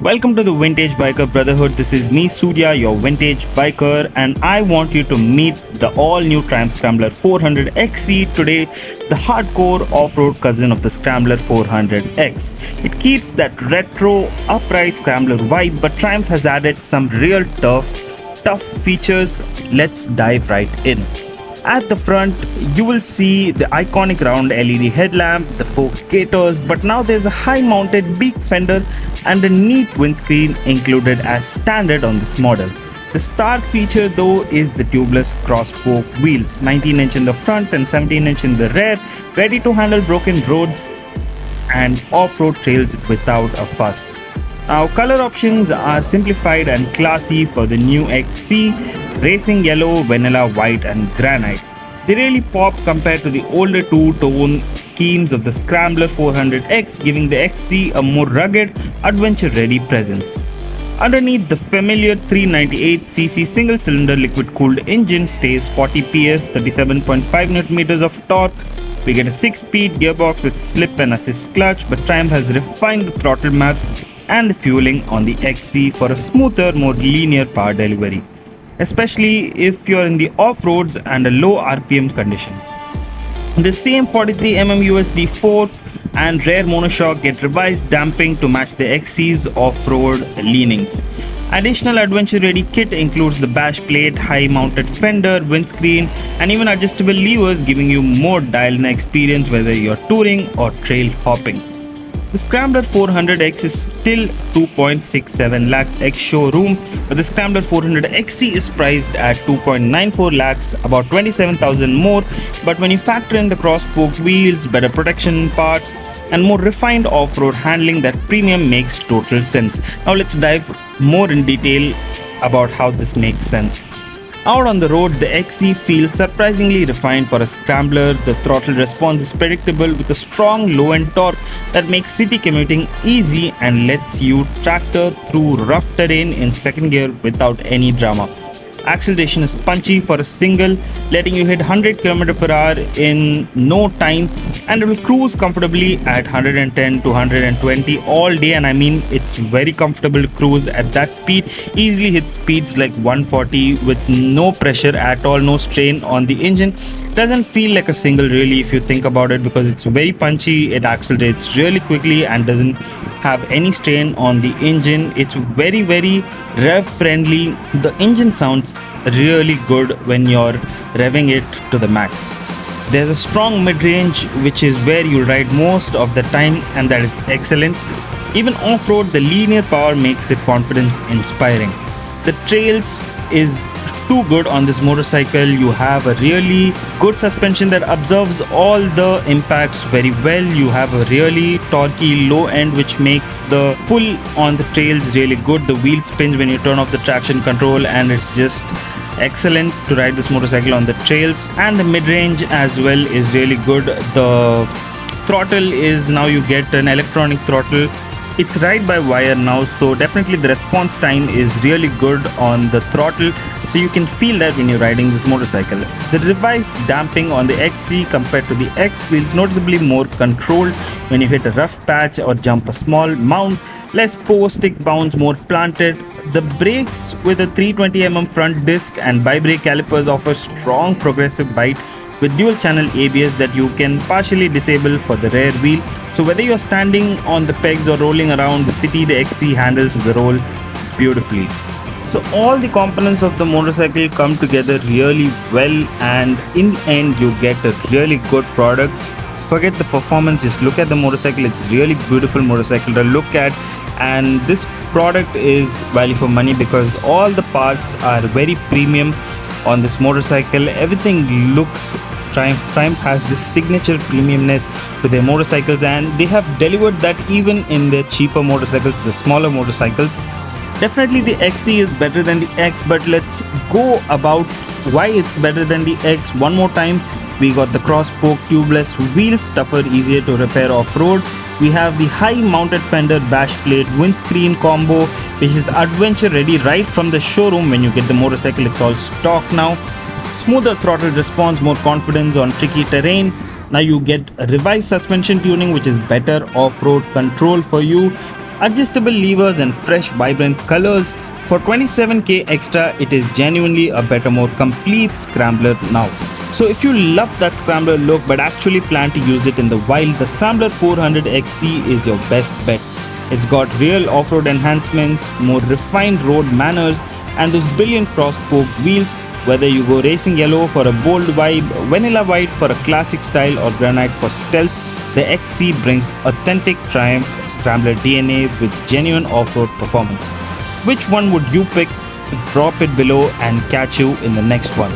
Welcome to the Vintage Biker Brotherhood. This is me, Surya, your vintage biker, and I want you to meet the all-new Triumph Scrambler 400XC today, the hardcore off-road cousin of the Scrambler 400X. It keeps that retro, upright Scrambler vibe, but Triumph has added some real tough features. Let's dive right in. At the front, you will see the iconic round LED headlamp, the fork gaiters, but now there's a high-mounted beak fender and a neat windscreen included as standard on this model. The star feature though is the tubeless cross-spoke wheels, 19-inch in the front and 17-inch in the rear, ready to handle broken roads and off-road trails without a fuss. Now, color options are simplified and classy for the new XC: racing yellow, vanilla white and granite. They really pop compared to the older two-tone schemes of the Scrambler 400X, giving the XC a more rugged, adventure-ready presence. Underneath, the familiar 398cc single-cylinder liquid-cooled engine stays 40 PS, 37.5 Nm of torque. We get a 6-speed gearbox with slip and assist clutch, but Triumph has refined the throttle maps and the fueling on the XC for a smoother, more linear power delivery, especially if you're in the off-roads and a low RPM condition. The same 43mm USD fork and rear monoshock get revised damping to match the XC's off-road leanings. Additional adventure-ready kit includes the bash plate, high-mounted fender, windscreen, and even adjustable levers, giving you more dialed-in experience whether you're touring or trail hopping. The Scrambler 400X is still 2.67 lakhs ex-showroom, but the Scrambler 400XC is priced at 2.94 lakhs, about 27,000 more. But when you factor in the cross-spoke wheels, better protection parts, and more refined off-road handling, that premium makes total sense. Now let's dive more in detail about how this makes sense. Out on the road, the XC feels surprisingly refined for a Scrambler. The throttle response is predictable with a strong low-end torque that makes city commuting easy and lets you tractor through rough terrain in second gear without any drama. Acceleration is punchy for a single, letting you hit 100 km/h in no time, and it will cruise comfortably at 110 to 120 all day. And I mean, it's very comfortable to cruise at that speed. Easily hit speeds like 140 with no pressure at all, no strain on the engine. Doesn't feel like a single really if you think about it, because it's very punchy. It accelerates really quickly and doesn't have any strain on the engine. It's very rev friendly. The engine sounds really good when you're revving it to the max. There's a strong mid-range, which is where you ride most of the time, and that is excellent. Even off-road, the linear power makes it confidence inspiring. The trails is too good on this motorcycle. You have a really good suspension that absorbs all the impacts very well. You have a really torquey low end, which makes the pull on the trails really good. The wheel spins when you turn off the traction control, and it's just excellent to ride this motorcycle on the trails. And the mid-range as well is really good. The throttle is, now you get an electronic throttle. It's ride by wire now, so definitely the response time is really good on the throttle, so you can feel that when you're riding this motorcycle. The revised damping on the XC compared to the X feels noticeably more controlled when you hit a rough patch or jump a small mount. Less stick bounce, more planted. The brakes with a 320mm front disc and bi-brake calipers offer strong progressive bite with dual channel ABS that you can partially disable for the rear wheel. So whether you're standing on the pegs or rolling around the city, the XC handles the roll beautifully. So all the components of the motorcycle come together really well, and in the end you get a really good product. Forget the performance, just look at the motorcycle. It's really beautiful motorcycle to look at, and this product is value for money because all the parts are very premium on this motorcycle. Everything looks Triumph has this signature premiumness to their motorcycles, and they have delivered that even in their cheaper motorcycles, the smaller motorcycles. Definitely the XC is better than the X, but let's go about why it's better than the X one more time. We got the cross-spoke tubeless wheels, tougher, easier to repair off-road. We have the high-mounted fender bash plate windscreen combo, which is adventure ready right from the showroom. When you get the motorcycle, it's all stock now. Smoother throttle response, more confidence on tricky terrain. Now you get a revised suspension tuning, which is better off-road control for you. adjustable levers and fresh vibrant colors. For 27k extra, it is genuinely a better, more complete Scrambler now. So if you love that Scrambler look but actually plan to use it in the wild, the Scrambler 400 XC is your best bet. It's got real off-road enhancements, more refined road manners, and those brilliant cross-spoke wheels. Whether you go racing yellow for a bold vibe, vanilla white for a classic style, or granite for stealth, the XC brings authentic Triumph Scrambler DNA with genuine off-road performance. Which one would you pick? Drop it below and catch you in the next one.